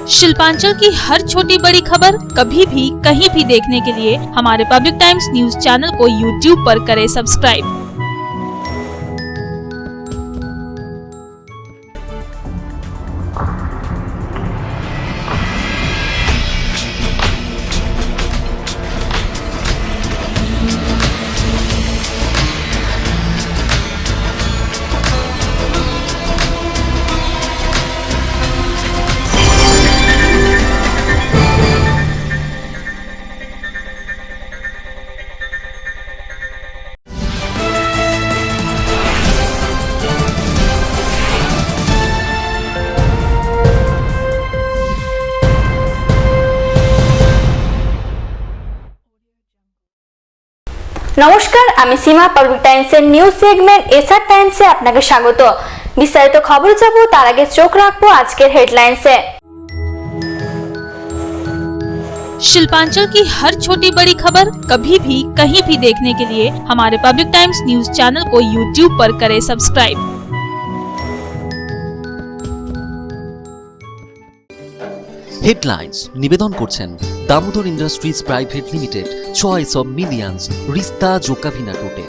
शिल्पांचल की हर छोटी बड़ी खबर कभी भी कहीं भी देखने के लिए हमारे पब्लिक टाइम्स न्यूज चैनल को यूट्यूब पर करें सब्सक्राइब। নমস্কার, আমি সীমা। পাবলিক টাইমসের নিউজ সেগমেন্ট এসআর টাইমসে আপনাকে স্বাগত। বিস্তারিত খবর যাব তার আগে চোখ রাখবো আজকের হেডলাইন্সে। शिल्पांचल की हर छोटी बड़ी खबर कभी भी कहीं भी देखने के लिए हमारे पब्लिक टाइम्स न्यूज चैनल को यूट्यूब पर करें सब्सक्राइब। হেডলাইন্স নিবেদন করছেন Damodar industries private limited, choice of millions, রিস্তা জোকাভিনা টোটে।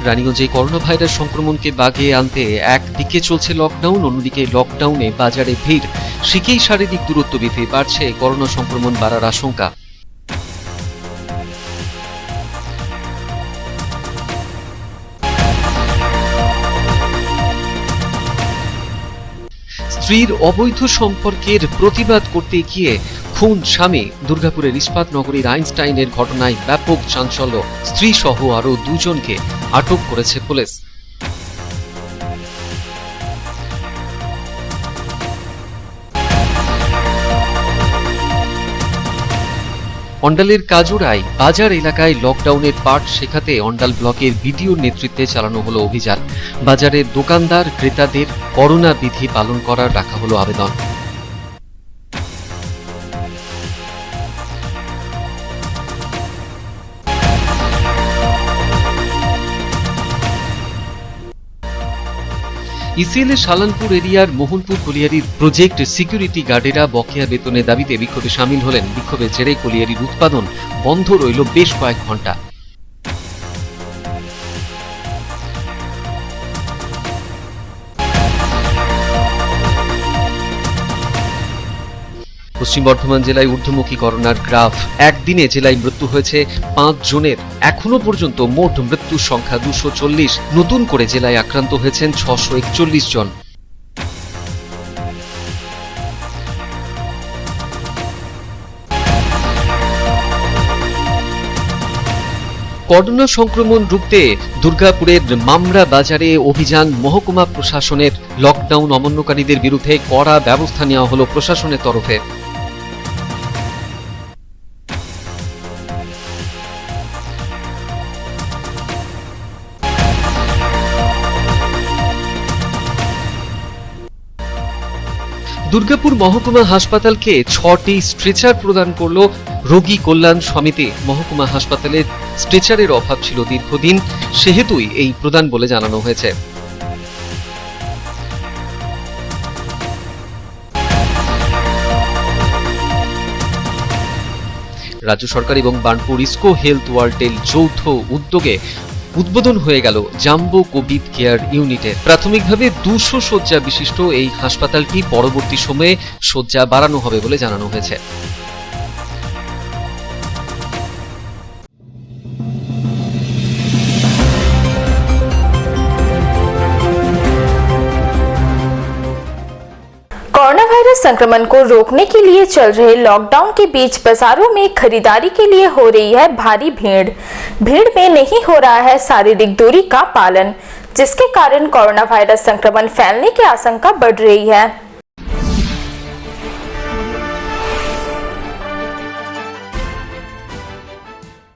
রানীগঞ্জে করোনা ভাইরাস সংক্রমণকে বাগিয়ে আনতে একদিকে চলছে লকডাউন, অন্যদিকে লকডাউনে বাজারে ভিড়, শিখেই শারীরিক দূরত্ব বেঁধে বাড়ছে করোনা সংক্রমণ বাড়ার আশঙ্কা। স্ত্রীর অবৈধ সম্পর্কের প্রতিবাদ করতে গিয়ে খুন স্বামী। দুর্গাপুরের ইস্পাত নগরীর আইনস্টাইনের ঘটনায় ব্যাপক চাঞ্চল্য, স্ত্রী সহ আরো দুজনকে আটক করেছে পুলিশ। অন্ডালের কাজুরায় বাজার এলাকায় লকডাউনের পাঠ শেখাতে অন্ডাল ব্লকের বিডিওর নেতৃত্বে চালানো হলো অভিযান। বাজারের দোকানদার ক্রেতাদের করোনা বিধি পালন করার রাখা হলো আবেদন। ইসিএল এর সালানপুর এরিয়ার মোহনপুর কলিয়ারির প্রজেক্ট সিকিউরিটি গার্ডেরা বকেয়া বেতনের দাবিতে বিক্ষোভে সামিল হলেন। বিক্ষোভের জেরে কলিয়ারির উৎপাদন বন্ধ রইল বেশ কয়েক ঘন্টা। পশ্চিম বর্ধমান জেলায় ঊর্ধ্বমুখী করোনার গ্রাফ। একদিনে জেলায় মৃত্যু হয়েছে 5 জনের। এখনো পর্যন্ত মোট মৃত্যুর সংখ্যা 240। নতুন করে জেলায় আক্রান্ত হয়েছেন 641 জন। করোনা সংক্রমণ রুখতে দুর্গাপুরের মামরা বাজারে অভিযান মহকুমা প্রশাসনের। লকডাউন অমান্যকারীদের বিরুদ্ধে কড়া ব্যবস্থা নেওয়া হলো প্রশাসনের তরফে। দুর্গাপুর মহকুমা হাসপাতালকে 6টি স্ট্রেচার প্রদান করল রোগী কল্যাণ সমিতি। মহকুমা হাসপাতালে স্ট্রেচারের অভাব ছিল দীর্ঘদিন, সেহেতুই এই প্রদান বলে জানানো হয়েছে। রাজ্য সরকার এবং বার্নপুর ইসকো হেলথ ওয়ার্ল্ডের যৌথ উদ্যোগে উদ্বোধন হয়ে গেল জাম্বো কোভিড কেয়ার ইউনিটের। প্রাথমিকভাবে 200 শয্যা বিশিষ্ট এই হাসপাতালটি পরবর্তী সময়ে শয্যা বাড়ানো হবে বলে জানানো হয়েছে। कोरोना वायरस संक्रमण को रोकने के लिए चल रहे लॉकडाउन के बीच बाजारों में खरीदारी के लिए हो रही है भारी भीड़ में नहीं हो रहा है शारीरिक दूरी का पालन, जिसके कारण कोरोना वायरस संक्रमण फैलने की आशंका बढ़ रही है।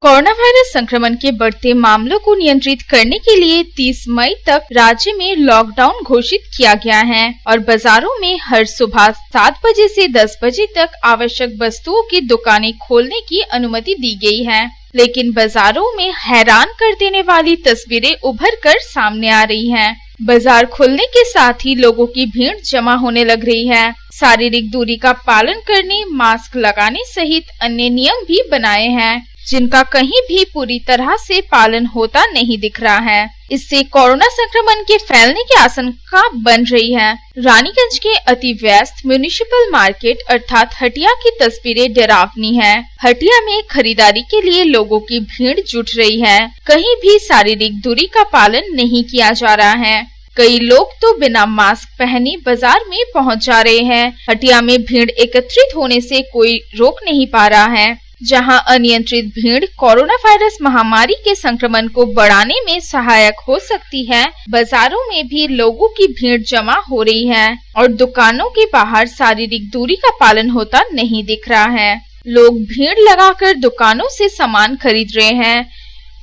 कोरोना वायरस संक्रमण के बढ़ते मामलों को नियंत्रित करने के लिए 30 मई तक राज्य में लॉकडाउन घोषित किया गया है और बाजारों में हर सुबह 7 बजे से 10 बजे तक आवश्यक वस्तुओं की दुकानें खोलने की अनुमति दी गई है। लेकिन बाजारों में हैरान कर देने वाली तस्वीरें उभर कर सामने आ रही हैं। बाजार खुलने के साथ ही लोगों की भीड़ जमा होने लग रही है। शारीरिक दूरी का पालन करने, मास्क लगाने सहित अन्य नियम भी बनाए हैं, जिनका कहीं भी पूरी तरह से पालन होता नहीं दिख रहा है। इससे कोरोना संक्रमण के फैलने की आशंका बन रही है। रानीगंज के अति व्यस्त म्युनिसिपल मार्केट अर्थात हटिया की तस्वीरें डरावनी है। हटिया में खरीदारी के लिए लोगों की भीड़ जुट रही है। कहीं भी शारीरिक दूरी का पालन नहीं किया जा रहा है। कई लोग तो बिना मास्क पहने बाजार में पहुंच जा रहे हैं। हटिया में भीड़ एकत्रित होने से कोई रोक नहीं पा रहा है। जहां अनियंत्रित भीड़ कोरोना वायरस महामारी के संक्रमण को बढ़ाने में सहायक हो सकती है, बाजारों में भी लोगों की भीड़ जमा हो रही है और दुकानों के बाहर शारीरिक दूरी का पालन होता नहीं दिख रहा है। लोग भीड़ लगाकर दुकानों से सामान खरीद रहे हैं।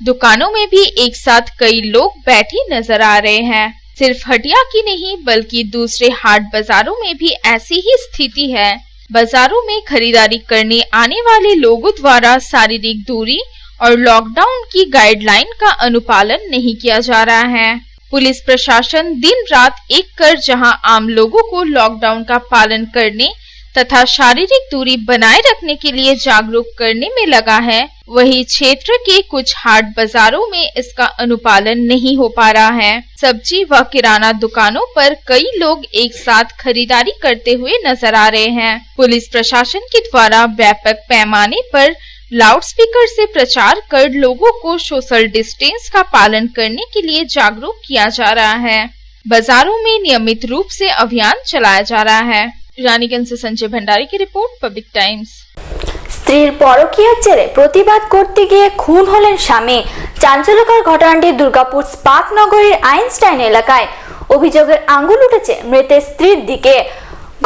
दुकानों में भी एक साथ कई लोग बैठे नजर आ रहे हैं। सिर्फ हटिया की नहीं बल्कि दूसरे हाट बाजारों में भी ऐसी ही स्थिति है। बाजारों में खरीदारी करने आने वाले लोगों द्वारा शारीरिक दूरी और लॉकडाउन की गाइडलाइन का अनुपालन नहीं किया जा रहा है। पुलिस प्रशासन दिन रात एक कर जहां आम लोगों को लॉकडाउन का पालन करने तथा शारीरिक दूरी बनाए रखने के लिए जागरूक करने में लगा है, वहीं क्षेत्र के कुछ हाट बाजारों में इसका अनुपालन नहीं हो पा रहा है। सब्जी व किराना दुकानों पर कई लोग एक साथ खरीदारी करते हुए नजर आ रहे हैं। पुलिस प्रशासन के द्वारा व्यापक पैमाने पर लाउडस्पीकर से प्रचार कर लोगों को सोशल डिस्टेंस का पालन करने के लिए जागरूक किया जा रहा है। बाजारों में नियमित रूप से अभियान चलाया जा रहा है। রানীগঞ্জ से संजय भंडारी की रिपोर्ट, पब्लिक टाइम्स। স্ত্রীর পরকীয়ার জেরে প্রতিবাদ করতে গিয়ে খুন হলেন স্বামী। চাঞ্চল্যকর ঘটনাটি দুর্গাপুর স্পাত নগরীর আইনস্টাইন এলাকায়। অভিযোগের আঙুল উঠেছে মৃতের স্ত্রীর দিকে।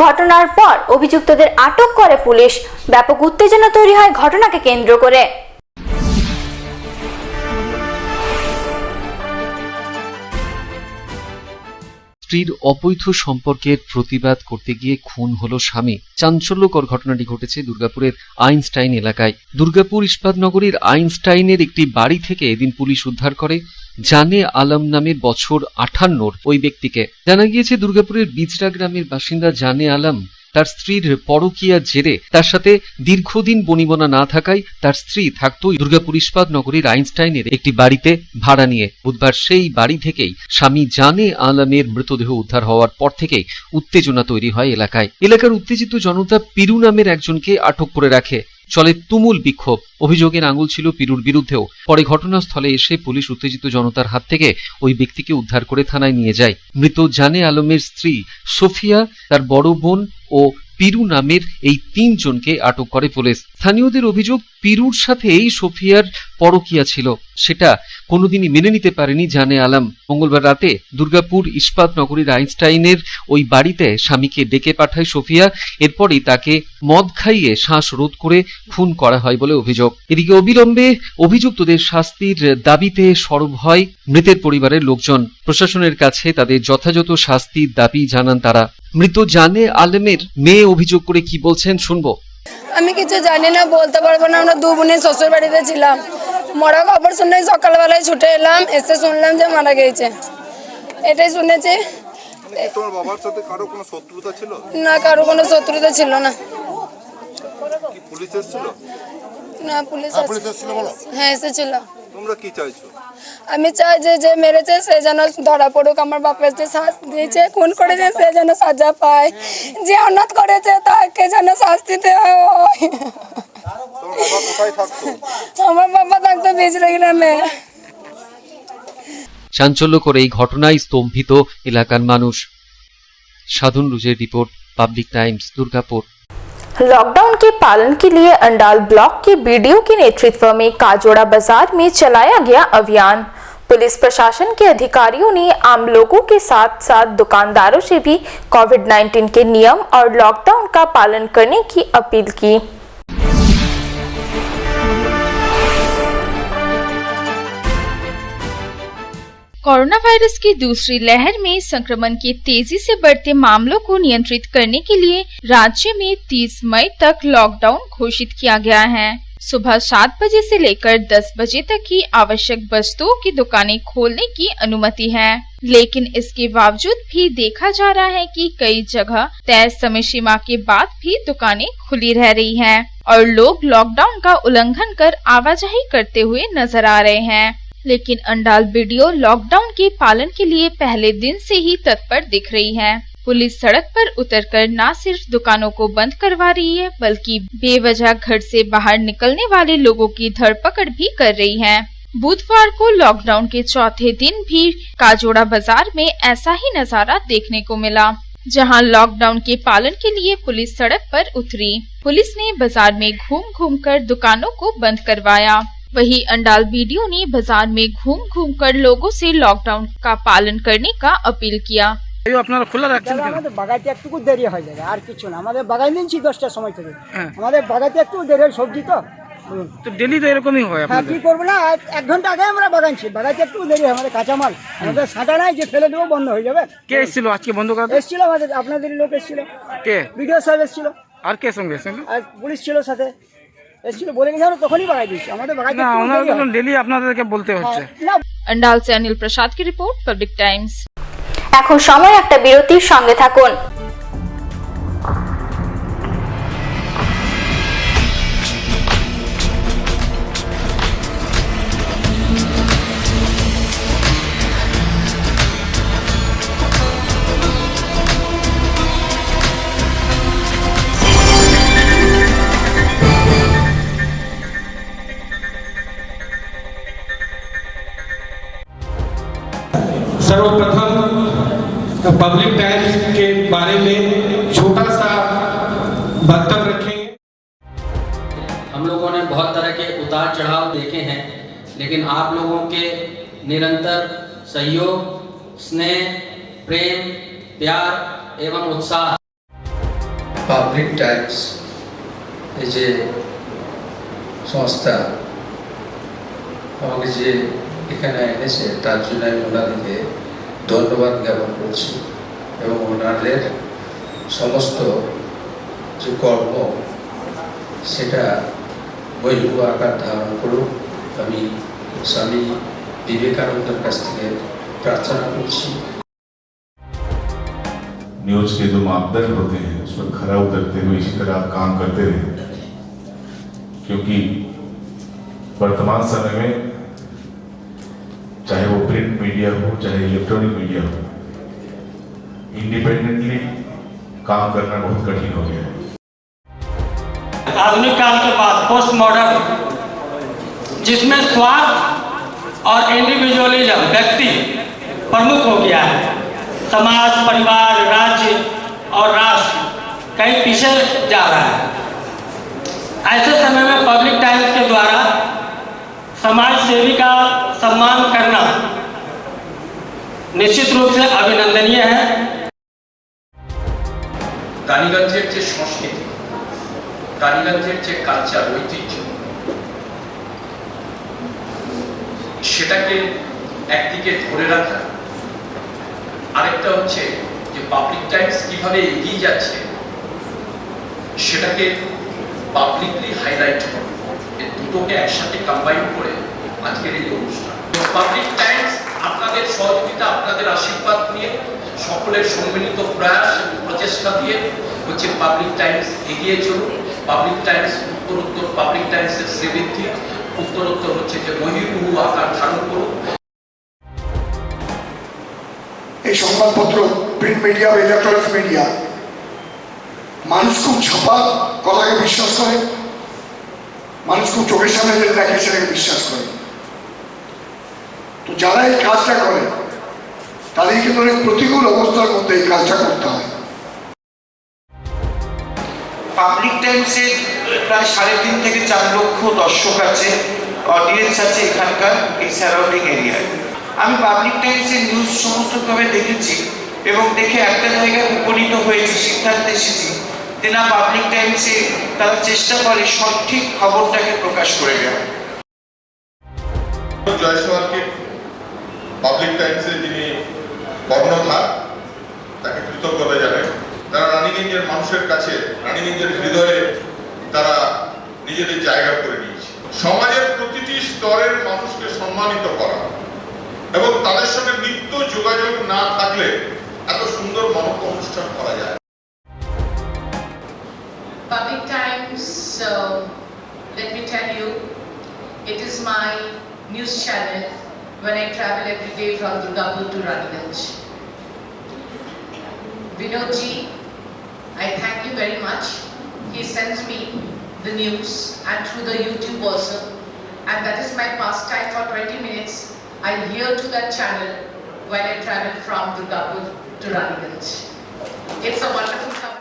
ঘটনার পর অভিযুক্তদের আটক করে পুলিশ। ব্যাপক উত্তেজনা তৈরি হয় ঘটনাকে কেন্দ্র করে। স্ত্রীর অবৈধ সম্পর্কের প্রতিবাদ করতে গিয়ে খুন হলো স্বামী। চাঞ্চল্যকর ঘটনাটি ঘটেছে দুর্গাপুরের আইনস্টাইন এলাকায়। দুর্গাপুর ইস্পাত নগরীর আইনস্টাইনের একটি বাড়ি থেকে এদিন পুলিশ উদ্ধার করে জানে আলম নামের বছর 58 ওই ব্যক্তিকে। জানা গিয়েছে দুর্গাপুরের বিজরা গ্রামের বাসিন্দা জানে আলম তার স্ত্রীর পরকীয়ার জেরে তার সাথে দীর্ঘদিন বনিবনা না থাকায় তার স্ত্রী থাকতো দুর্গাপুর ইস্পাত নগরীর আইনস্টাইনের একটি বাড়িতে ভাড়া নিয়ে। বুধবার সেই বাড়ি থেকেই স্বামী জানে আলমের মৃতদেহ উদ্ধার হওয়ার পর থেকেই উত্তেজনা তৈরি হয় এলাকায়। এলাকার উত্তেজিত জনতা পিরু নামের একজনকে আটক করে রাখে। চলে তুমুল বিক্ষোভ। অভিযোগের আঙুল ছিল পিরুর বিরুদ্ধেও। পরে ঘটনাস্থলে এসে পুলিশ উত্তেজিত জনতার হাত থেকে ওই ব্যক্তিকে উদ্ধার করে থানায় নিয়ে যায়। মৃত জানে আলমের স্ত্রী সোফিয়া, তার বড় বোন ও পিরু নামের এই 3 জনকে আটক করে পুলিশ। স্থানীয়দের অভিযোগ পিরুর সাথে এই সোফিয়ার পরকীয়া ছিল, সেটা কোনোদিনই মেনে নিতে পারেনি জানে আলম। মঙ্গলবার রাতে দুর্গাপুর ইস্পাত নগরীর আইনস্টাইনের ওই বাড়িতে স্বামীকে ডেকে পাঠায় সোফিয়া। এরপরই তাকে মদ খাইয়ে শ্বাসরোধ করে খুন করা হয় বলে অভিযোগ। এদিকে অবিলম্বে অভিযুক্তদের শাস্তির দাবিতে সরব হয় মৃতের পরিবারের লোকজন। প্রশাসনের কাছে তাদের যথাযথ শাস্তির দাবি জানান তারা। মৃত জানে আলমের মেয়ে অভিযোগ করে কি বলছেন শুনবো। আমি কিছু জানি না, বলতে পারবো না। আমরা 2 বোনে শ্বশুর বাড়িতে ছিলাম। মরা খবর শুনে সকালবেলায় ছুটে এলাম, এসে শুনলাম যে মারা গেছে। এটাই শুনেছি। তোমার বাবার সাথে কারো কোনো শত্রুতা ছিল? না, কারো কোনো শত্রুতা ছিল না। কি পুলিশ এসেছিল? না, পুলিশ এসেছিল বলো? হ্যাঁ, এসেছিল। তোমরা কি চাইছো? আমি চাই যে মেরেছে সে যেন ধরা পড়ুক। আমার বাপের যে শাস্তি দিয়েছে, খুন করেছে সে যেন সাজা পায়। যে অনাথ করেছে তাকে যেন শাস্তি দেওয়া হয়। তোমার বাবা কোথায় থাকতো? আমার বাবা থাকতো বিজরা গ্রামে। চাঞ্চল্যকর এই ঘটনায় স্তম্ভিত এলাকার মানুষ। সাধন রুজের রিपोर्ट, पब्लिक टाइम्स, दुर्गापुर। लॉकडाउन के पालन के लिए अंडाल ब्लॉक के बीडीओ के नेतृत्व में काजोड़ा बाजार में चलाया गया अभियान। पुलिस प्रशासन के अधिकारियों ने आम लोगों के साथ साथ दुकानदारों से भी कोविड-19 के नियम और लॉकडाउन का पालन करने की अपील की। कोरोना वायरस की दूसरी लहर में संक्रमण के तेजी से बढ़ते मामलों को नियंत्रित करने के लिए राज्य में 30 मई तक लॉकडाउन घोषित किया गया है। सुबह 7 बजे से लेकर 10 बजे तक ही आवश्यक वस्तुओं की दुकानें खोलने की अनुमति है, लेकिन इसके बावजूद भी देखा जा रहा है कि कई जगह तय समय सीमा के बाद भी दुकानें खुली रह रही हैं और लोग लॉकडाउन का उल्लंघन कर आवाजाही करते हुए नजर आ रहे हैं। लेकिन अंडाल बीडीओ लॉकडाउन के पालन के लिए पहले दिन से ही तत्पर दिख रही है। पुलिस सड़क पर उतरकर न सिर्फ दुकानों को बंद करवा रही है, बल्कि बेवजह घर से बाहर निकलने वाले लोगों की धरपकड़ भी कर रही है। बुधवार को लॉकडाउन के चौथे दिन भी काजोड़ा बाजार में ऐसा ही नजारा देखने को मिला, जहां लॉकडाउन के पालन के लिए पुलिस सड़क पर उतरी। पुलिस ने बाजार में घूम कर दुकानों को बंद करवाया। वहीं अंडाल बीडीओ ने बाजार में घूम कर लोगों से लॉकडाउन का पालन करने का अपील किया। আপনারা খোলা রাখছেন কেন? আমাদের বাগাইতে একটু দেরি হয়ে যাবে, আর কিছু না। আমাদের বাগাই নিচ্ছি 10টার সময় থেকে, আমাদের বাগাইতে একটু দেরি হয়, সবজি তো তো ডেলি তো এরকমই হয় হ্যাঁ, আপনাদের। কি করবো না, 1 ঘন্টা আগে আমরা বাগাইছি, বাগাইতে একটু দেরি হয়। আমাদের কাঁচামাল, আমাদের সাঁটা নাই যে ফেলে দেবো বন্ধ হয়ে যাবে। কে এসেছিল আজকে বন্ধ করাতে? এসেছিল আমাদের, আপনাদের লোক এসেছিল, কে? ভিডিও সাহেব এসেছিল, আর কে সঙ্গে এসেছিল? আর পুলিশ ছিল সাথে, এসেছিল, বলে গেছে আমরা তখনই বাগাই দিচ্ছি। আমাদের বাগাইতে না, একটু ওনারা দেরি হয়। তো ডেলি আপনাদেরকে বলতে হচ্ছে। না, अंडाल से अनिल प्रसाद की रिपोर्ट, पब्लिक टाइम्स। এখন সময় একটা বিরতির, সঙ্গে থাকুন। सर्वप्रथम पब्लिक टाइम्स के बारे में छोटा सा वक्तव्य रखेंगे। हम लोगों ने बहुत तरह के उतार चढ़ाव देखे हैं, लेकिन आप लोगों के निरंतर सहयोग, स्नेह, प्रेम, प्यार एवं उत्साह। পাবলিক টাইমস এই যে সংস্থা আমাকে যে এখানে এনেছে তার জন্য আমি ওনাদেরকে ধন্যবাদ জ্ঞাপন করছি এবং ওনাদের সমস্ত যে কর্ম সেটা বহির্ভূত আকার ধারণ করুক আমি স্বামী বিবেকানন্দের কাছ থেকে প্রার্থনা করছি। न्यूज के जो मापदंड होते हैं उस पर खरा उतरते हुए इसी तरह आप काम करते रहे, क्योंकि वर्तमान समय में चाहे वो प्रिंट मीडिया हो चाहे इलेक्ट्रॉनिक मीडिया हो, इंडिपेंडेंटली काम करना बहुत कठिन हो गया है। आधुनिक काल के बाद पोस्ट मॉडर्न, जिसमें स्वार्थ और इंडिविजुअलिज्म व्यक्ति प्रमुख हो गया है, समाज, परिवार, राज्य और राष्ट्र कहीं पीछे जा रहा है। ऐसे समय में पब्लिक टाइम्स के द्वारा समाज सेवी का सम्मान करना निश्चित रूप से अभिनंदनीय है। রানীগঞ্জের যে সংস্কৃতি, রানীগঞ্জের যে কালচার, ঐতিহ্য, সেটাকে একদিকে ধরে রাখা, আরেকটা হচ্ছে যে পাবলিক টাইমস কিভাবে এগিয়ে যাচ্ছে সেটাকে পাবলিকলি হাইলাইট করা, এই দুটোকে একসাথে কম্বাইন করে আজকের এই অনুষ্ঠান। পাবলিক টাইমস আপনাদের সহযোগিতা, আপনাদের আশীর্বাদ নিয়ে, সকলের সম্মিলিত প্রয়াস এবং প্রচেষ্টা দিয়ে হচ্ছে পাবলিক টাইমস এগিয়ে চলুন। পাবলিক টাইমস উত্তরোত্তর, পাবলিক টাইমসের শ্রীবৃদ্ধি উত্তরোত্তর হচ্ছে যে বহির্ভূ আকার ধারণ করুন। এই সংবাদপত্র, প্রিন্ট মিডিয়া বা ইলেকট্রনিক্স মিডিয়া, মানুষ খুব ছাপা কথাকে বিশ্বাস করে, মানুষ খুব চোখের সামনে যেটা দেখে সেটাকে বিশ্বাস করে। তো যারা এই কাজটা করে তাদের কিন্তু অনেক প্রতিকূল অবস্থার মধ্যে এই কাজটা করতে হয়। পাবলিক টাইমসের প্রায় 3.5 থেকে 4 লক্ষ দর্শক আছে, অডিয়েন্স আছে এখানকার এই সারাউন্ডিং এরিয়ায়। আমি পাবলিক টাইমসের নিউজ সমস্তভাবে দেখেছি এবং দেখে একটা জায়গায় উপনীত হয়েছি, সিদ্ধান্তে এসেছি যে না, পাবলিক টাইমসে তারা চেষ্টা করে সঠিক খবরটাকে প্রকাশ করে দেওয়া। জয়সওয়ালকে পাবলিক টাইমসে যিনি কর্ণধার, তাকে কৃতজ্ঞতা জানাই। তারা রানীগঞ্জের মানুষের কাছে, রানীগঞ্জের হৃদয়ে তারা নিজেদের জায়গা করে নিয়েছে। সমাজের প্রতিটি স্তরের মানুষকে সম্মানিত করা এবং তাদের সঙ্গে নিত্য যোগাযোগ না থাকলে এত সুন্দর মহৎ অনুষ্ঠান করা যায়। Public Times, let me tell you, it is my news channel when I travel every day from Durgapur to Raniganj. Vinodji, I thank you very much. He sends me the news and through the YouTube also, and that is my pastime for 20 minutes. I hear to that channel when I travel from Durgapur to Raniganj. It's a wonderful company.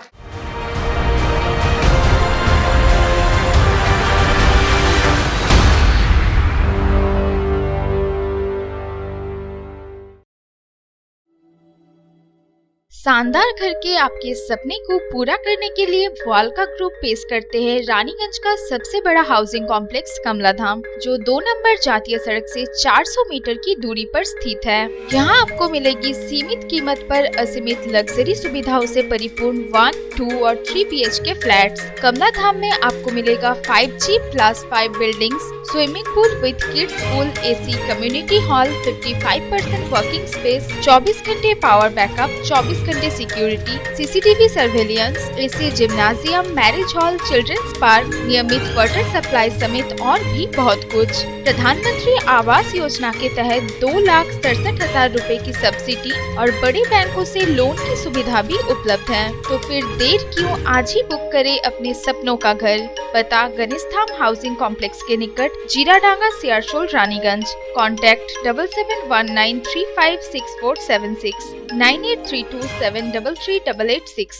शानदार घर के आपके सपने को पूरा करने के लिए वालका ग्रुप पेश करते हैं रानीगंज का सबसे बड़ा हाउसिंग कॉम्प्लेक्स कमलाधाम, जो 2 नंबर जातीय सड़क से 400 मीटर की दूरी पर स्थित है। यहाँ आपको मिलेगी सीमित कीमत पर असीमित लग्जरी सुविधाओं से परिपूर्ण 1, 2 और 3 BHK फ्लैट्स। कमलाधाम में आपको मिलेगा 5G+5 buildings, swimming pool with kids pool, AC community hall, 55% working space, 24 घंटे पावर बैकअप, 24 घंटे security, CCTV surveillance, AC gymnasium, marriage hall, children's park, नियमित वाटर सप्लाई समेत और भी बहुत कुछ। प्रधानमंत्री आवास योजना के तहत 2,67,000 रुपए की सब्सिडी और बड़े बैंकों से लोन की सुविधा भी उपलब्ध है। तो फिर देर क्यों, आज ही बुक करें अपने सपनों का घर। पता गणेशधाम हाउसिंग कॉम्प्लेक्स के निकट, जीराडांगा, सियारशोल, रानीगंज। कॉन्टैक्ट 7719356476 9832733886।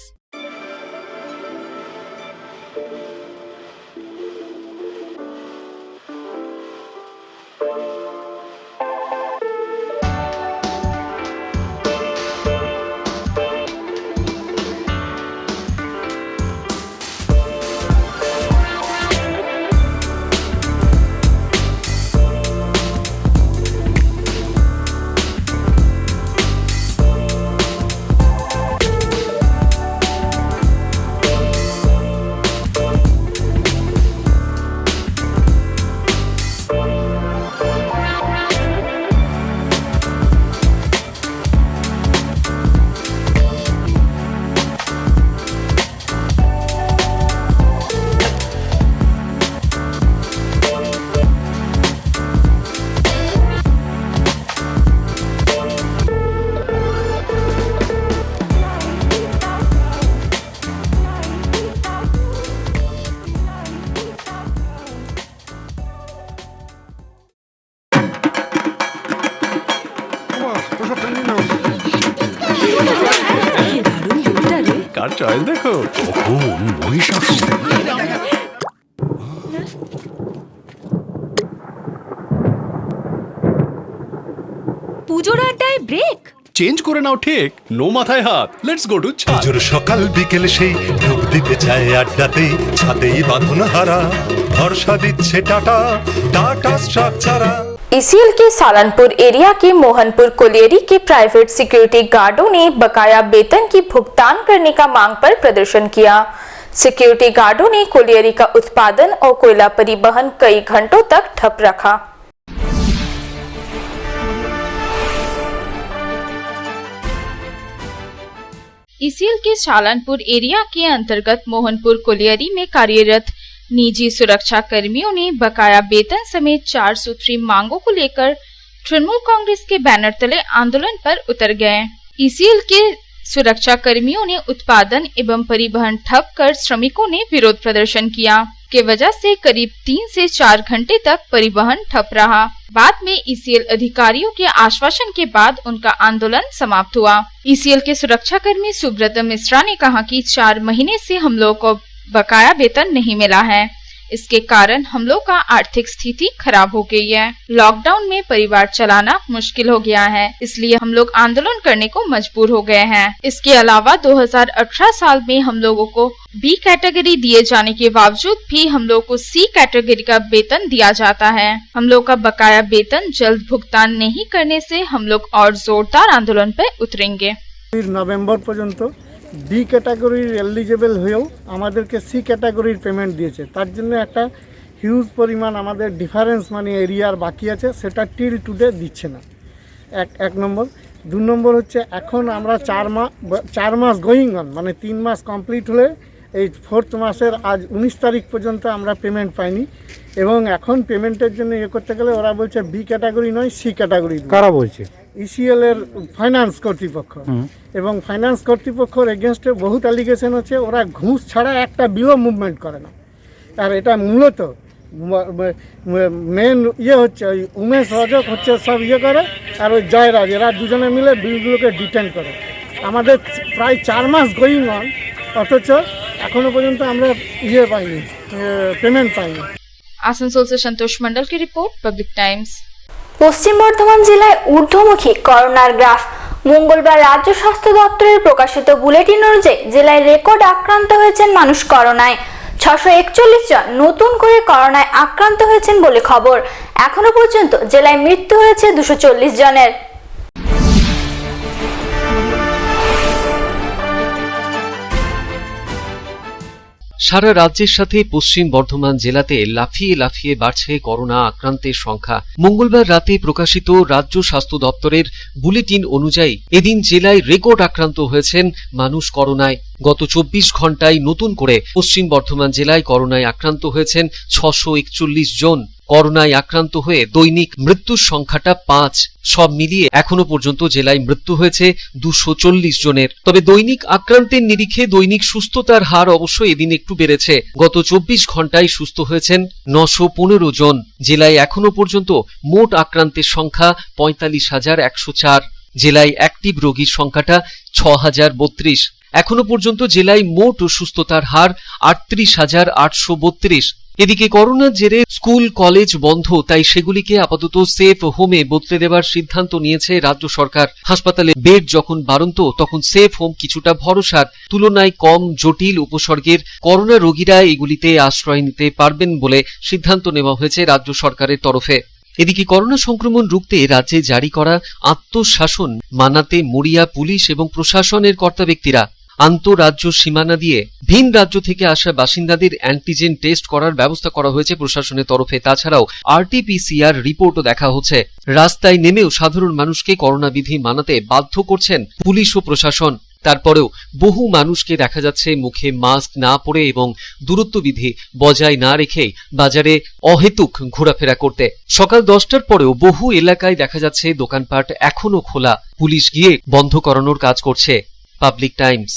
কার চয়েস দেখো, মহিষাসুর। পুজোর আড্ডায় ব্রেক চেঞ্জ করে নাও ঠিক, নো মাথায় হাত। লেটস গো টু ছাদ। পুজোর সকাল বিকেল সেই ঢুক দিতে চায় আড্ডাতে, ছাদেই বাঁধন হারা ভরসা দিচ্ছে টাটা, টাটা স্ট্রাকচারা। ECL के सालनपुर एरिया के मोहनपुर कोलियरी के प्राइवेट सिक्योरिटी गार्डों ने बकाया वेतन की भुगतान करने का मांग पर प्रदर्शन किया। सिक्योरिटी गार्डों ने कोलियरी का उत्पादन और कोयला परिवहन कई घंटों तक ठप रखा। ECL के सालनपुर एरिया के अंतर्गत मोहनपुर कोलियरी में कार्यरत निजी सुरक्षा कर्मियों ने बकाया वेतन समेत 4 सूत्री मांगों को लेकर तृणमूल कांग्रेस के बैनर तले आंदोलन पर उतर गए। ECL के सुरक्षा कर्मियों ने उत्पादन एवं परिवहन ठप कर श्रमिकों ने विरोध प्रदर्शन किया, के वजह से करीब 3 से 4 घंटे तक परिवहन ठप रहा। बाद में ECL अधिकारियों के आश्वासन के बाद उनका आंदोलन समाप्त हुआ। ECL के सुरक्षा कर्मी सुब्रत मिश्रा ने कहा कि 4 महीने से हम लोग को बकाया वेतन नहीं मिला है, इसके कारण हम लोग का आर्थिक स्थिति खराब हो गई है। लॉकडाउन में परिवार चलाना मुश्किल हो गया है, इसलिए हम लोग आंदोलन करने को मजबूर हो गए हैं। इसके अलावा 2018 साल में हम लोगों को B कैटेगरी दिए जाने के बावजूद भी हम लोग को C कैटेगरी का वेतन दिया जाता है। हम लोग का बकाया वेतन जल्द भुगतान नहीं करने से हम लोग और जोरदार आंदोलन पे उतरेंगे। नवेम्बर पर्यंत বি ক্যাটাগরির এলিজিবল হয়েও আমাদেরকে সি ক্যাটাগরির পেমেন্ট দিয়েছে। তার জন্য একটা হিউজ পরিমাণ আমাদের ডিফারেন্স মানে এরিয়ার বাকি আছে, সেটা টিল টুডে দিচ্ছে না। এক নম্বর। 2 নম্বর হচ্ছে এখন আমরা 4 মাস গোয়িং অন, মানে 3 মাস কমপ্লিট হলে এই 4th মাসের আজ 19 তারিখ পর্যন্ত আমরা পেমেন্ট পাইনি, এবং এখন পেমেন্টের জন্য করতে গেলে ওরা বলছে বি ক্যাটাগরি নয় সি ক্যাটাগরি। কারা বলছে? ECL এর ফাইন্যান্স কর্তৃপক্ষ, এবং ফাইন্যান্স কর্তৃপক্ষর এগেনস্টে বহুত অ্যালিগেশন হচ্ছে ওরা ঘুষ ছাড়া একটা বিলও মুভমেন্ট করে না। আর এটা মূলত মেন হচ্ছে ওই উমেশ রজক হচ্ছে সব করে, আর ওই জয়রাজ, এরা দুজনে মিলে বিলগুলোকে ডিটেন করে। আমাদের প্রায় 4 মাস গোয়িং অন, অথচ এখনো পর্যন্ত আমরা পাইনি, পেমেন্ট পাইনি। आसनसोल से संतोष मंडल की रिपोर्ट, पब्लिक टाइम्स। পশ্চিম বর্ধমান জেলায় ঊর্ধ্বমুখী করোনার গ্রাফ। মঙ্গলবার রাজ্য স্বাস্থ্য দপ্তরের প্রকাশিত বুলেটিন অনুযায়ী জেলায় রেকর্ড আক্রান্ত হয়েছেন মানুষ করোনায়। 641 জন নতুন করে করোনায় আক্রান্ত হয়েছেন বলে খবর। এখনো পর্যন্ত জেলায় মৃত্যু হয়েছে 240 জনের। সারা রাজ্যের সাথে পশ্চিম বর্ধমান জেলাতে লাফিয়ে লাফিয়ে বাড়ছে করোনা আক্রান্তের সংখ্যা। মঙ্গলবার রাতে প্রকাশিত রাজ্য স্বাস্থ্য দপ্তরের বুলেটিন অনুযায়ী এদিন জেলায় রেকর্ড আক্রান্ত হয়েছেন মানুষ করোনায়। গত 24 ঘন্টায় নতুন করে পশ্চিম বর্ধমান জেলায় করোনায় আক্রান্ত হয়েছেন 641 জন। করোনায় আক্রান্ত হয়ে দৈনিক মৃত্যুর সংখ্যাটা 5। সব মিলিয়ে এখনো পর্যন্ত জেলায় মৃত্যু হয়েছে 240 জনের। তবে দৈনিক আক্রান্তের নিরিখে দৈনিক সুস্থতার হার অবশ্য এদিন একটু বেড়েছে। গত 24 ঘন্টায় সুস্থ হয়েছেন 915 জন। জেলায় এখনো পর্যন্ত মোট আক্রান্তের সংখ্যা 45,104। জেলায় অ্যাক্টিভ রোগীর সংখ্যাটা 6,032। এখনো পর্যন্ত জেলায় মোট সুস্থতার হার 38,832। এদিকে করোনার জেরে স্কুল কলেজ বন্ধ, তাই সেগুলিকে আপাতত সেফ হোমে বদলে দেওয়ার সিদ্ধান্ত নিয়েছে রাজ্য সরকার। হাসপাতালে বেড যখন বাড়ন্ত তখন সেফ হোম কিছুটা ভরসার, তুলনায় কম জটিল উপসর্গের করোনা রোগীরা এগুলিতে আশ্রয় নিতে পারবেন বলে সিদ্ধান্ত নেওয়া হয়েছে রাজ্য সরকারের তরফে। এদিকে করোনা সংক্রমণ রুখতে রাজ্যে জারি করা আত্মশাসন মানাতে মরিয়া পুলিশ এবং প্রশাসনের কর্তা ব্যক্তিরা। আন্তঃরাজ্য সীমানা দিয়ে ভিন রাজ্য থেকে আসা বাসিন্দাদের অ্যান্টিজেন টেস্ট করার ব্যবস্থা করা হয়েছে প্রশাসনের তরফে। তাছাড়াও RT-PCR রিপোর্টও দেখা হচ্ছে। রাস্তায় নেমেও সাধারণ মানুষকে করোনা বিধি মানাতে বাধ্য করছেন পুলিশ ও প্রশাসন। তারপরেও বহু মানুষকে দেখা যাচ্ছে মুখে মাস্ক না পরে এবং দূরত্ব বিধি বজায় না রেখেই বাজারে অহেতুক ঘোরাফেরা করতে। সকাল 10টার পরেও বহু এলাকায় দেখা যাচ্ছে দোকানপাট এখনো খোলা। পুলিশ গিয়ে বন্ধ করানোর কাজ করছে। Public Times.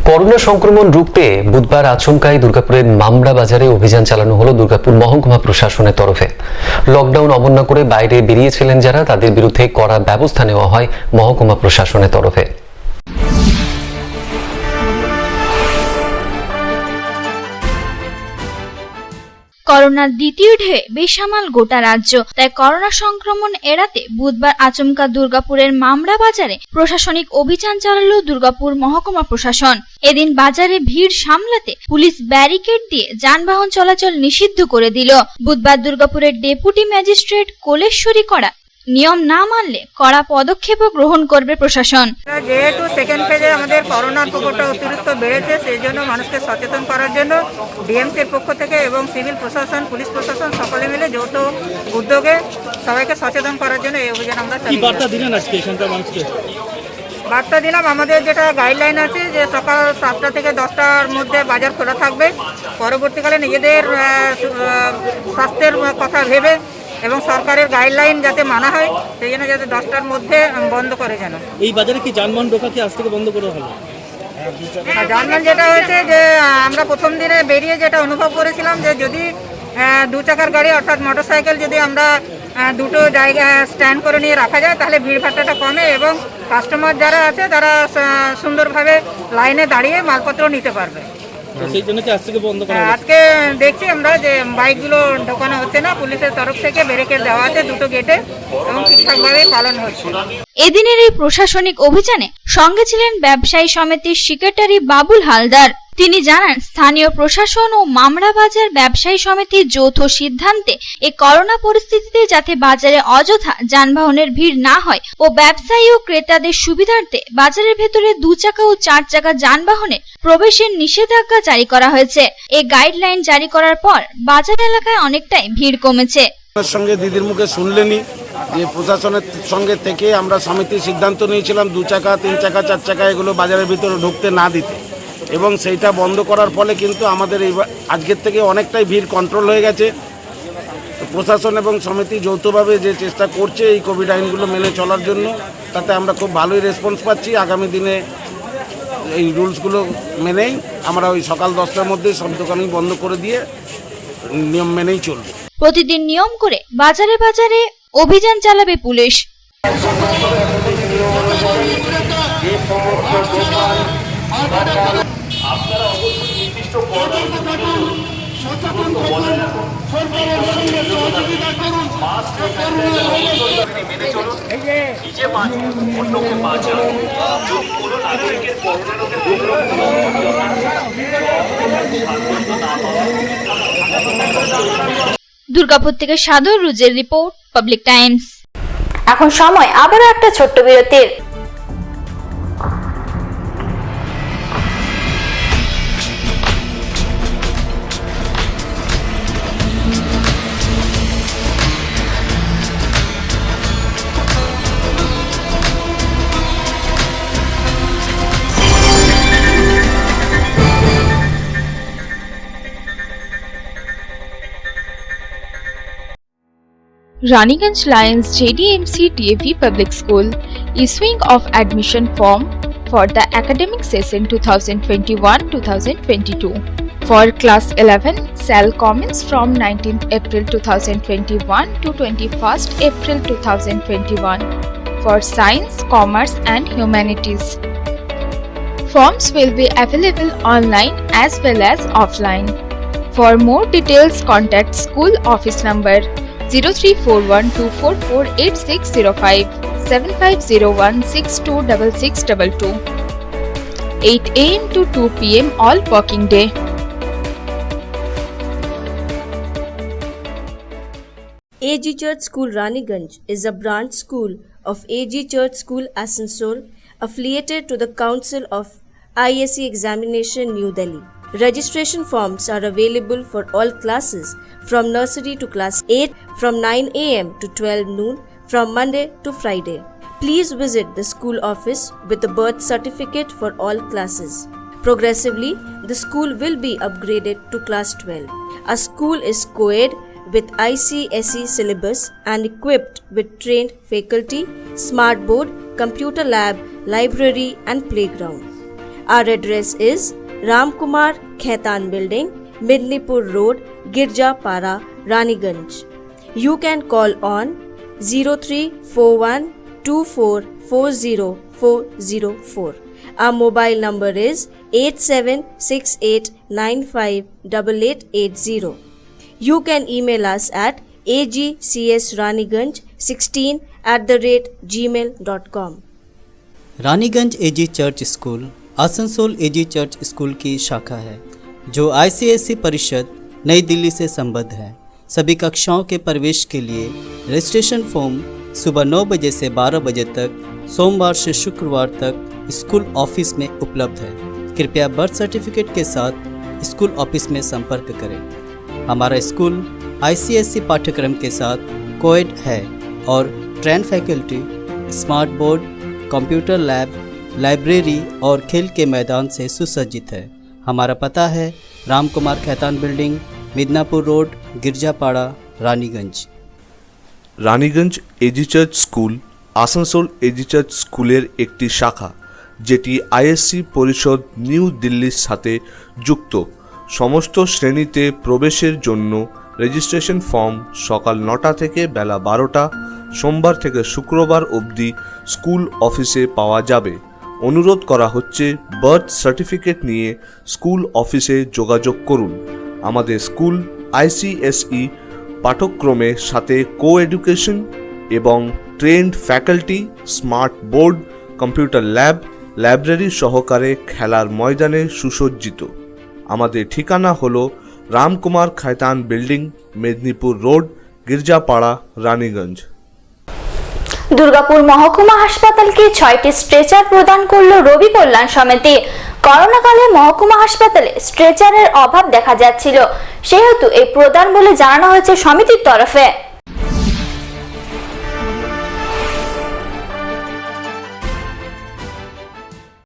করোনা সংক্রমণ রুখতে বুধবার আচমকাই দুর্গাপুরের মামড়া বাজারে অভিযান চালানো হলো দুর্গাপুর মহকুমা প্রশাসনের তরফে। লকডাউন অমান্য করে বাইরে বেরিয়েছিলেন যারা, তাদের বিরুদ্ধে কড়া ব্যবস্থা নেওয়া হয় মহকুমা প্রশাসনের তরফে। করোনার দ্বিতীয় ঢেউয়ে বেসামাল গোটা রাজ্য, তাই করোনা সংক্রমণ এড়াতে বুধবার আচমকা দুর্গাপুরের মামড়া বাজারে প্রশাসনিক অভিযান চালালো দুর্গাপুর মহকুমা প্রশাসন। এদিন বাজারে ভিড় সামলাতে পুলিশ ব্যারিকেড দিয়ে যানবাহন চলাচল নিষিদ্ধ করে দিল। বুধবার দুর্গাপুরের ডেপুটি ম্যাজিস্ট্রেট কোলেশ্বরী করা নিয়ম না মানলে কড়া পদক্ষেপও গ্রহণ করবে প্রশাসন। যেহেতু সেকেন্ড ফেজে আমাদের করোনার প্রকোপটা অতিরিক্ত বেড়েছে, সেই জন্য মানুষকে সচেতন করার জন্য ডিএমসির পক্ষ থেকে এবং সিভিল প্রশাসন, পুলিশ প্রশাসন সকলে মিলে যৌথ উদ্যোগে সবাইকে সচেতন করার জন্য এই অভিযান আমরা চালিয়ে যাচ্ছি। বার্তা দিলাম আমাদের যেটা গাইডলাইন আছে যে সকাল 7টা থেকে 10টার মধ্যে বাজার খোলা থাকবে। পরবর্তীকালে নিজেদের স্বাস্থ্যের কথা ভেবে এবং সরকারের গাইডলাইন যাতে মানা হয় সেই জন্য যাতে 10টার মধ্যে বন্ধ করে। যেন এই বাজারে কি যানবাহন ঢোকা কি আজ থেকে বন্ধ করা হলো? যানবাহন যেটা হয়েছে যে আমরা প্রথম দিনে বেরিয়ে যেটা অনুভব করেছিলাম যে যদি 2 চাকার গাড়ি অর্থাৎ মোটরসাইকেল যদি আমরা দুটো জায়গা স্ট্যান্ড করে নিয়ে রাখা যায় তাহলে ভিড়ভাট্টাটা কমে এবং কাস্টমার যারা আছে তারা সুন্দরভাবে লাইনে দাঁড়িয়ে মালপত্র নিতে পারবে। সেই জন্য কি আজ থেকে বন্ধ করা হলো? আজকে দেখছি আমরা যে বাইকগুলো ঢোকানো হচ্ছে না, পুলিশের তরফ থেকে ব্যারিকেড দেওয়া আছে 2টো গেটে এবং ঠিকঠাকভাবে পালন হচ্ছে। এদিনের এই প্রশাসনিক অভিযানে সঙ্গে ছিলেন ব্যবসায়ী সমিতির সেক্রেটারি বাবুল হালদার। তিনি জানান, স্থানীয় প্রশাসন ও মামরা বাজার ব্যবসায়ী সমিতির যৌথ সিদ্ধান্তে এই করোনা পরিস্থিতিতে যাতে বাজারে অযথা যানবাহনের ভিড় না হয় ও ব্যবসায়ী ও ক্রেতাদের সুবিধার্থে বাজারের ভেতরে 2 চাকা ও 4 চাকা যানবাহনে প্রবেশের নিষেধাজ্ঞা জারি করা হয়েছে। এই গাইডলাইন জারি করার পর বাজার এলাকায় অনেকটাই ভিড় কমেছে। সঙ্গে দিদির মুখে শুনলেনি যে প্রশাসনের সঙ্গে থেকে আমরা সমিতির সিদ্ধান্ত নিয়েছিলাম 2 চাকা 3 চাকা 4 চাকা এগুলো বাজারের ভিতরে ঢুকতে না দিতে, এবং সেইটা বন্ধ করার ফলে কিন্তু আমাদের এই আজকের থেকে অনেকটাই ভিড় কন্ট্রোল হয়ে গেছে। প্রশাসন এবং সমিতি যৌথভাবে যে চেষ্টা করছে এই কোভিড আইনগুলো মেনে চলার জন্য, তাতে আমরা খুব ভালোই রেসপন্স পাচ্ছি। আগামী দিনে এই রুলসগুলো মেনেই আমরা ওই সকাল 10টার মধ্যে সব দোকানই বন্ধ করে দিয়ে নিয়ম মেনেই চলবে। প্রতিদিন নিয়ম করে বাজারে বাজারে অভিযান চালাবে পুলিশ। আপনারা অবশ্যই নির্দিষ্ট মেনে চলুন, নিজে বাঁচুন, অন্যকে বাঁচান। যদি কোনো নাগরিকের করোনা রোগে দুর্গাপুর থেকে সাদর রুজের রিপোর্ট, পাবলিক টাইমস। এখন সময় আবারও একটা ছোট্ট বিরতির। Raniganj Lions JDMC DAV Public School issuing of admission form for the academic session 2021-2022. For class 11 shall commence from 19th April 2021 to 21st April 2021 for science, commerce and humanities. Forms will be available online as well as offline. For more details, contact school office number 0341244865 7501626622 8 AM to 2 PM all working day. AG Church School Raniganj is a branch school of AG Church School Asansol, affiliated to the Council of ISC Examination New Delhi. Registration forms are available for all classes from nursery to class 8 from 9 AM to 12 noon from Monday to Friday. Please visit the school office with a birth certificate for all classes. Progressively, the school will be upgraded to class 12. Our school is co-ed with ICSE syllabus and equipped with trained faculty, smart board, computer lab, library and playground. Our address is Ramkumar Khaitan Building, Midnipur Road, Girjapara, Raniganj. You can call on 0341244004. Our mobile number is 8768958880. You can email us at agcsraniganj16@gmail.com. Raniganj AG church school Asansol AG church school की शाखा है जो ICSE परिषद नई दिल्ली से संबद्ध है। सभी कक्षाओं के प्रवेश के लिए रजिस्ट्रेशन फॉर्म सुबह 9 बजे से 12 बजे तक सोमवार से शुक्रवार तक स्कूल ऑफिस में उपलब्ध है। कृपया बर्थ सर्टिफिकेट के साथ स्कूल ऑफिस में संपर्क करें। हमारा स्कूल ICSE पाठ्यक्रम के साथ कोएड है और train faculty, smart board, computer lab, library और खेल के मैदान से सुसज्जित है। हमारा पता है Ramkumar Khaitan building, Midnapore road, Girjapara, Raniganj. Raniganj AG church school Asansol AG church স্কুলের একটি শাখা যেটি আইএসসি পরিষদ নিউ দিল্লির সাথে যুক্ত। সমস্ত শ্রেণীতে প্রবেশের জন্য রেজিস্ট্রেশন ফর্ম সকাল 9টা থেকে বেলা 12টা সোমবার থেকে শুক্রবার অবধি স্কুল অফিসে পাওয়া যাবে। অনুরোধ করা হচ্ছে বার্থ সার্টিফিকেট নিয়ে স্কুল অফিসে যোগাযোগ করুন। আমাদের স্কুল ICSE পাঠ্যক্রমের সাথে কো-এডুকেশন এবং trend faculty, smart board, computer lab, library সহকারে খেলার ময়দানে সুসজ্জিত। আমাদের ঠিকানা হলো রামকুমার খায়তান বিল্ডিং, মেদিনীপুর রোড, গির্জাপাড়া, রানীগঞ্জ। দুর্গাপুর মহকুমা হাসপাতালকে 6টি স্ট্রেচার প্রদান করল রবি কল্যাণ সমিতি। করোনাকালে মহকুমা হাসপাতালে স্ট্রেচারের অভাব দেখা যাচ্ছিল, সেহেতু এই প্রদান বলে জানানো হয়েছে সমিতির তরফে।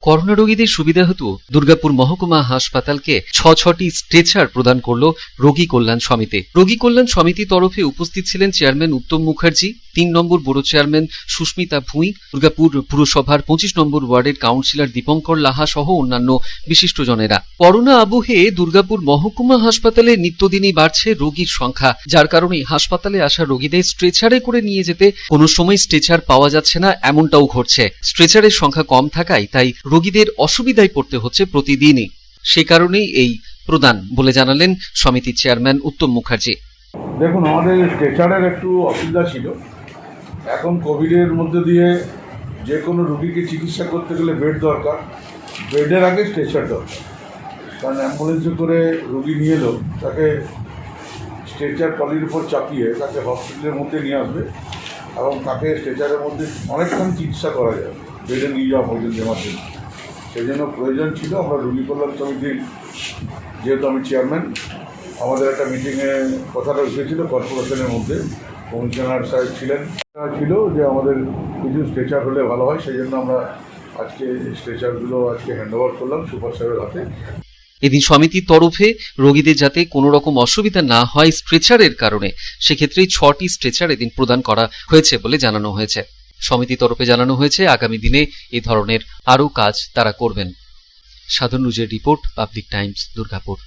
করোনা রোগীদের সুবিধা হেতু দুর্গাপুর মহকুমা হাসপাতালকে 6টি স্ট্রেচার প্রদান করল রোগী কল্যাণ সমিতি। রোগী কল্যাণ সমিতির তরফে উপস্থিত ছিলেন চেয়ারম্যান উত্তম মুখার্জি, 3 নম্বর ব্যুরো চেয়ারম্যান সুস্মিতা ভুঁই, দুর্গাপুর পুরসভার 25 নম্বর ওয়ার্ডের কাউন্সিলর দীপঙ্কর লাহা সহ অন্যান্য বিশিষ্টজনেরা। করোনা আবহে দুর্গাপুর মহকুমা হাসপাতালে নিত্যদিনই বাড়ছে রোগীর সংখ্যা, যার কারণে হাসপাতালে আসা রোগীদের স্ট্রেচারে করে নিয়ে যেতে কোনো সময় স্ট্রেচার পাওয়া যাচ্ছে না, এমনটাও ঘটছে। স্ট্রেচারের সংখ্যা কম থাকায় তাই রোগীদের অসুবিধায় পড়তে হচ্ছে প্রতিদিনই। সে কারণেই এই প্রদান বলে জানালেন সমিতির চেয়ারম্যান উত্তম মুখার্জি। দেখুন, আমাদের স্ট্রেচারের একটু অসুবিধা ছিল। এখন কোভিডের মধ্যে দিয়ে যে কোনো রুগীকে চিকিৎসা করতে গেলে বেড দরকার, বেডের আগে স্ট্রেচার দরকার। কারণ অ্যাম্বুলেন্সে করে রুগী নিয়ে এলো, তাকে স্ট্রেচার ট্রলির উপর চাপিয়ে তাকে হসপিটালের মধ্যে নিয়ে আসবে এবং তাকে স্ট্রেচারের মধ্যে অনেকক্ষণ চিকিৎসা করা যাবে বেডে নিয়ে যাওয়া পর্যন্ত এমার্জেন্সি। সেই জন্য প্রয়োজন ছিল। আমরা রোগী কল্যাণ সমিতির, যেহেতু আমি চেয়ারম্যান, আমাদের একটা মিটিংয়ে কথাটা উঠেছিল কর্পোরেশনের মধ্যে, কমিশনার সাহেব ছিল যে আমাদের কিছু স্ট্রেচার হলে ভালো হয়। সেই জন্য আমরা আজকে স্ট্রেচারগুলো হ্যান্ড ওভার করলাম সুপার সাহেবের হাতে। এদিন সমিতির তরফে রোগীদের যাতে কোনো রকম অসুবিধা না হয় স্ট্রেচারের কারণে, সেক্ষেত্রে 6টি স্ট্রেচার এদিন প্রদান করা হয়েছে বলে জানানো হয়েছে। সমিতির তরফে জানানো হয়েছে আগামী দিনে এই ধরনের আরও কাজ তারা করবেন। সাধন রুজের রিপোর্ট, পাবলিক টাইমস, দুর্গাপুর।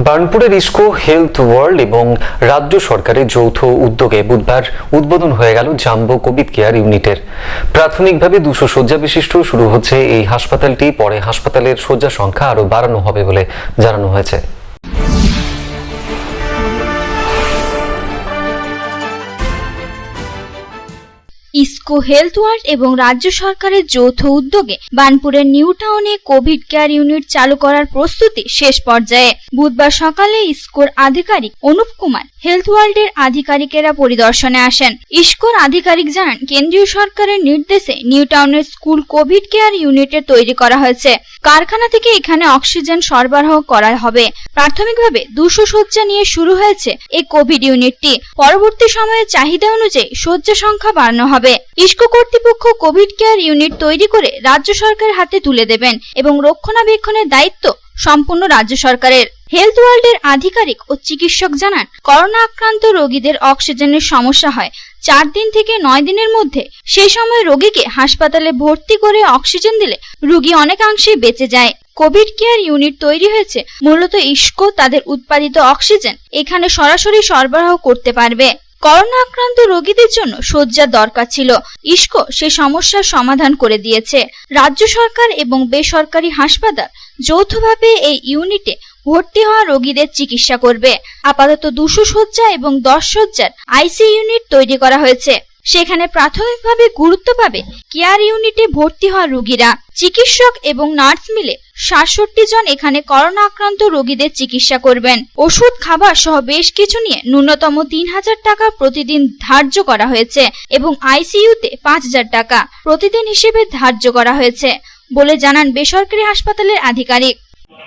বার্নপুরের ইস্কো হেলথ ওয়ার্ল্ড এবং রাজ্য সরকারের যৌথ উদ্যোগে বুধবার উদ্বোধন হয়ে গেল জাম্বো কোভিড কেয়ার ইউনিটের। প্রাথমিকভাবে 200 শয্যা বিশিষ্ট শুরু হচ্ছে এই হাসপাতালটি, পরে হাসপাতালের শয্যা সংখ্যা আরও বাড়ানো হবে বলে জানানো হয়েছে। ইসকো হেলথ ওয়ার্ল্ড এবং রাজ্য সরকারের যৌথ উদ্যোগে বার্নপুরের নিউ টাউনে কোভিড কেয়ার ইউনিট চালু করার প্রস্তুতি শেষ পর্যায়ে। বুধবার সকালে ইসকোর আধিকারিক অনুপ কুমার হেলথ ওয়ার্ল্ডের আধিকারিকেরা পরিদর্শনে আসেন। ইসকোর আধিকারিক জানান, কেন্দ্রীয় সরকারের নির্দেশে নিউ টাউনের স্কুল কোভিড কেয়ার ইউনিটের তৈরি করা হয়েছে। কারখানা থেকে এখানে অক্সিজেন সরবরাহ করা হবে। প্রাথমিকভাবে 200 শয্যা নিয়ে শুরু হয়েছে এই কোভিড ইউনিটটি। পরবর্তী সময়ে চাহিদা অনুযায়ী শয্যা সংখ্যা বাড়ানো হবে। ইসকো কর্তৃপক্ষ কোভিড কেয়ার ইউনিট তৈরি করে রাজ্য সরকারের হাতে তুলে দেবেন এবং রক্ষণাবেক্ষণের দায়িত্ব সম্পূর্ণ রাজ্য সরকারের। হেলথ ওয়ার্ল্ডের আধিকারিক ও চিকিৎসক জানান, করোনা আক্রান্ত রোগীদের অক্সিজেনের সমস্যা হয় 4 দিন থেকে 9 দিনের মধ্যে। সেই সময় রোগীকে হাসপাতালে ভর্তি করে অক্সিজেন দিলে রোগী অনেকাংশেই বেঁচে যায়। কোভিড কেয়ার ইউনিট তৈরি হয়েছে মূলত ইসকো তাদের উৎপাদিত অক্সিজেন এখানে সরাসরি সরবরাহ করতে পারবে। করোনা আক্রান্ত রোগীদের জন্য শয্যার দরকার ছিল, ইসকো সে সমস্যার সমাধান করে দিয়েছে। রাজ্য সরকার এবং বেসরকারি হাসপাতাল যৌথভাবে এই ইউনিটে ভর্তি হওয়া রোগীদের চিকিৎসা করবে। আপাতত 200 শয্যা এবং 10 শয্যার আইসি ইউনিট তৈরি করা হয়েছে। সেখানে প্রাথমিকভাবে গুরুত্ব পাবে কেয়ার ইউনিটে ভর্তি হওয়া রোগীরা। চিকিৎসক এবং নার্স মিলে 67 জন এখানে করোনা আক্রান্ত রোগীদের চিকিৎসা করবেন। ওষুধ, খাবার সহ বেশ কিছু নিয়ে ন্যূনতম 3000 টাকা প্রতিদিন ধার্য করা হয়েছে এবং আইসিইউতে 5000 টাকা প্রতিদিন হিসেবে ধার্য করা হয়েছে বলে জানান বেসরকারি হাসপাতালের আধিকারিক।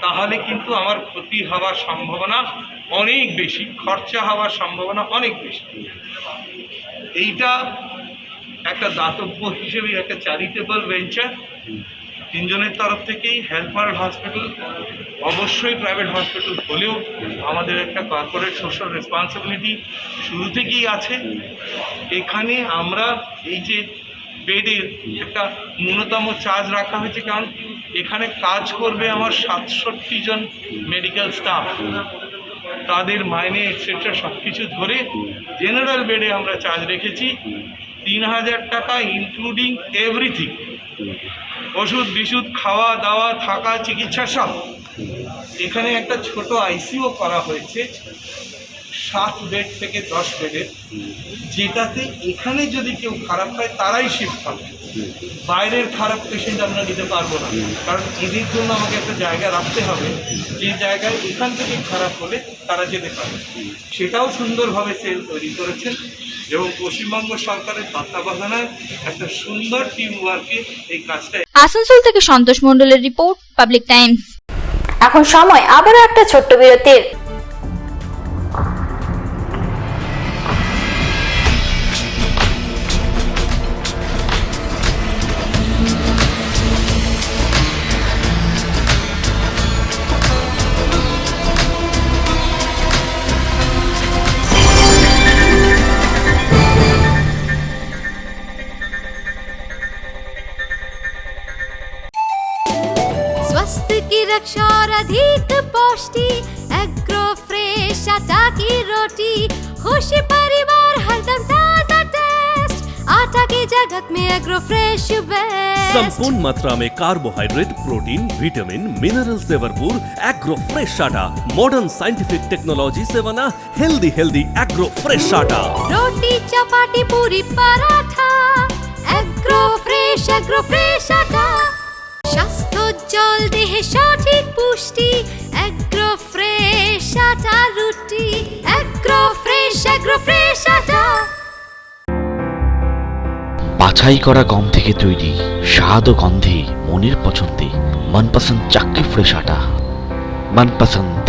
তাহলে কিন্তু আমার ক্ষতি হওয়ার সম্ভাবনা অনেক বেশি, খরচা হওয়ার সম্ভাবনা অনেক বেশি। এইটা একটা দাতব্য হিসেবে, একটা চ্যারিটেবল ভেঞ্চার 3 জনের তরফ থেকেই। হেলথ ওয়ার্ল্ড হসপিটাল অবশ্যই প্রাইভেট হসপিটাল হলেও আমাদের একটা কর্পোরেট সোশ্যাল রেসপন্সিবিলিটি শুরু থেকেই আছে। এখানে আমরা এই যে বেডের একটা ন্যূনতম চার্জ রাখা হয়েছে, কারণ এখানে কাজ করবে আমার 67 জন মেডিকেল স্টাফ, তাদের মাইনে এক্সেট্রা সব কিছু ধরে জেনারেল বেডে আমরা চার্জ রেখেছি 3000 টাকা, ইনক্লুডিং এভরিথিং, ওষুধ বিশুদ্ধ, খাওয়া দাওয়া, থাকা, চিকিৎসা সব। এখানে একটা ছোট আইসিইউ করা হয়েছে 7 বেড থেকে 10 বেডের, যেটাতে এখানে যদি কেউ খারাপ হয় তারাই শিফট হবে, বাইরের খারাপ পেশেন্ট আমরা নিতে পারবো না, কারণ এদের জন্য আমাকে একটা জায়গা রাখতে হবে যে জায়গায় এখান থেকে খারাপ হলে তারা যেতে পারে। সেটাও সুন্দরভাবে সেল তৈরি করেছেন এবং পশ্চিমবঙ্গ সরকারের তত্ত্বাবধানায় একটা সুন্দর টিম ওয়ার্কে এই কাজটা। আসানসোল থেকে সন্তোষ মণ্ডলের রিপোর্ট, পাবলিক টাইমস। এখন সময় আবারও একটা ছোট্ট বিরতির। स्वास्थ्य की रक्षा और अधिक पौष्टि, एग्रो फ्रेश आटा की रोटी, खुशी परिवार हरदम ताजा टेस्ट, आटा की जगत में एग्रो फ्रेश बेस्ट। संपूर्ण मात्रा में कार्बोहाइड्रेट, प्रोटीन, विटामिन, मिनरल से भरपूर एग्रो फ्रेश आटा, मॉडर्न साइंटिफिक टेक्नोलॉजी से बना हेल्दी एग्रो फ्रेश आटा। रोटी चपाटी पूरी पराठा, एग्रो फ्रेश आटा, স্বাস্থ্যোজ্জ্বল দেহে সঠিক পুষ্টি, এগ্রো ফ্রেশ আটা রুটি, এগ্রো ফ্রেশ আটা। বাছাই করা গম থেকে তৈরি, স্বাদ ও গন্ধে মনের পছন্দে मनपसंद चक्की फ्रेश आटा, मनपसंद।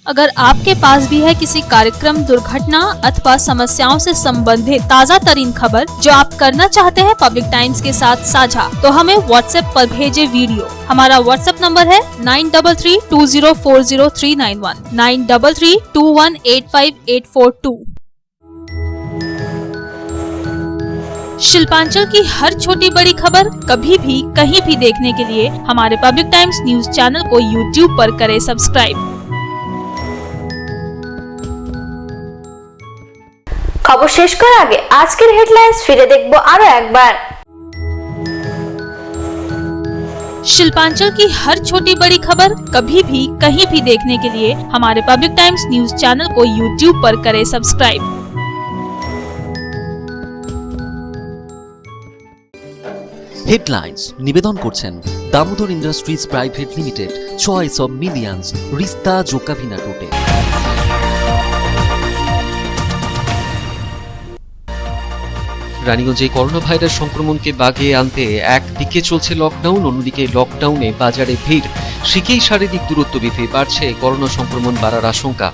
अगर आपके पास भी है किसी कार्यक्रम, दुर्घटना अथवा समस्याओं से संबंधित ताज़ा तरीन खबर जो आप करना चाहते हैं पब्लिक टाइम्स के साथ साझा, तो हमें व्हाट्सएप पर भेजे वीडियो। हमारा व्हाट्सएप नंबर है 9332040391, 9332185842। शिल्पांचल की हर छोटी बड़ी खबर कभी भी कहीं भी देखने के लिए हमारे पब्लिक टाइम्स न्यूज चैनल को यूट्यूब पर करें सब्सक्राइब। খবর শেষ করার আগে আজকের হেডলাইন্স ফিরে দেখব আরো একবার। शिल्पांचल की हर छोटी बड़ी खबर कभी भी कहीं भी देखने के लिए हमारे पब्लिक टाइम्स न्यूज चैनल को यूट्यूब पर करें सब्सक्राइब। হেডলাইন্স নিবেদন করছেন Damodar industries private limited, choice of millions, রিস্তা জোকাভিনা টোটে। রানীগঞ্জে করোনা ভাইরাস সংক্রমণকে বাগিয়ে আনতে একদিকে চলছে লকডাউন, অন্যদিকে লকডাউনে বাজারে ভিড়, শিখেই শারীরিক দূরত্ব বেঁধে বাড়ছে করোনা সংক্রমণ বাড়ার আশঙ্কা।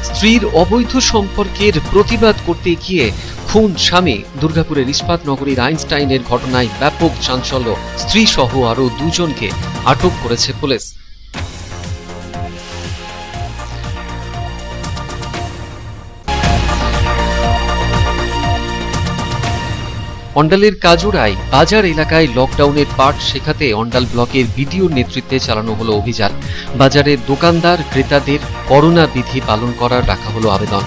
স্ত্রীর অবৈধ সম্পর্কের প্রতিবাদ করতে গিয়ে খুন স্বামী, দুর্গাপুরের ইস্পাত নগরীর আইনস্টাইনের ঘটনায় ব্যাপক চাঞ্চল্য, স্ত্রী সহ আরো দুজনকে আটক করেছে পুলিশ। অন্ডালের কাজুরায় বাজার এলাকায় লকডাউনের পাঠ শেখাতে অন্ডাল ব্লকের বিডিওর নেতৃত্বে চালানো হলো অভিযান। বাজারের দোকানদার ক্রেতাদের করোনা বিধি পালন করার রাখা হলো আবেদন।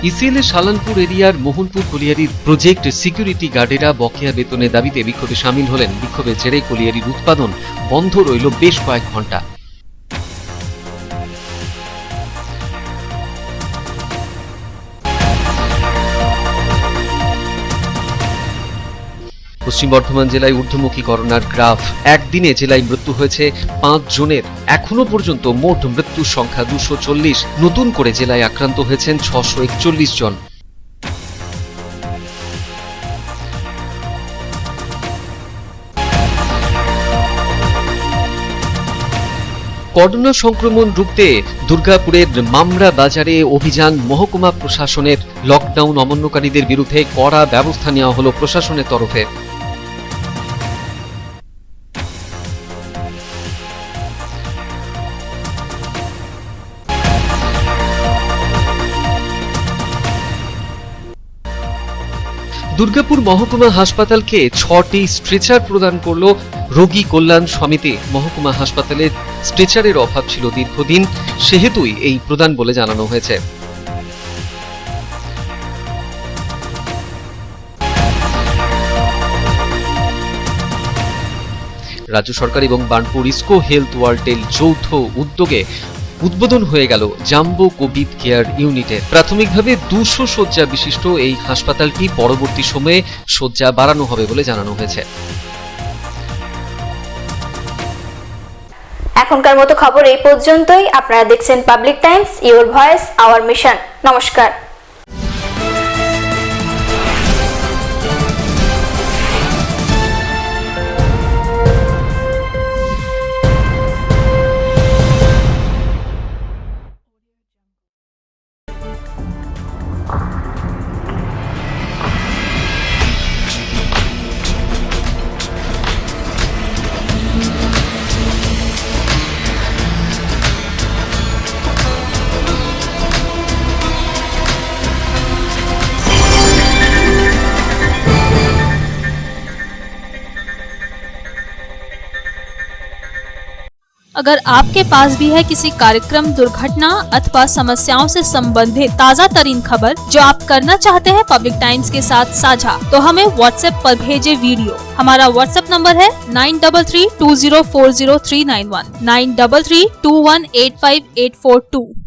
ইসিএল এর সালানপুর এরিয়ার মোহনপুর কলিয়ারির প্রজেক্ট সিকিউরিটি গার্ডেরা বকেয়া বেতনের দাবিতে বিক্ষোভে সামিল হলেন। বিক্ষোভের জেরে কলিয়ারির উৎপাদন বন্ধ রইল বেশ কয়েক ঘন্টা। পশ্চিম বর্ধমান জেলায় ঊর্ধ্বমুখী করোনার গ্রাফ, একদিনে জেলায় মৃত্যু হয়েছে 5 জনের। এখনো পর্যন্ত মোট মৃত্যুর সংখ্যা 240। নতুন করে জেলায় আক্রান্ত হয়েছেন 641 জন। করোনা সংক্রমণ রুখতে দুর্গাপুরের মামরা বাজারে অভিযান মহকুমা প্রশাসনের। লকডাউন অমান্যকারীদের বিরুদ্ধে কড়া ব্যবস্থা নেওয়া হলো প্রশাসনের তরফে। দুর্গাপুর মহকুমা হাসপাতালকে 6টি স্ট্রেচার প্রদান করল রোগী কল্যাণ সমিতি মহকুমা হাসপাতালে স্ট্রেচারের অভাব ছিল দীর্ঘদিন, সেহেতুই এই প্রদান বলে জানানো হয়েছে। রাজ্য সরকার এবং বার্নপুর ইসকো হেলথ ওয়ার্ল্ডের যৌথ উদ্যোগে উদ্বোধন হয়ে গেল জাম্বো কোভিড কেয়ার ইউনিটের। প্রাথমিকভাবে 200 শয্যা বিশিষ্ট এই হাসপাতালটি পরবর্তী সময়ে শয্যা বাড়ানো হবে বলে জানানো হয়েছে। এখনকার মতো খবর এই পর্যন্তই। আপনারা দেখছেন public Times, your voice hour mission. নমস্কার। अगर आपके पास भी है किसी कार्यक्रम, दुर्घटना अथवा समस्याओं से संबंधित ताज़ा तरीन खबर जो आप करना चाहते हैं पब्लिक टाइम्स के साथ साझा, तो हमें व्हाट्सएप पर भेजे वीडियो। हमारा व्हाट्सएप नंबर है 9332040391 9332185842।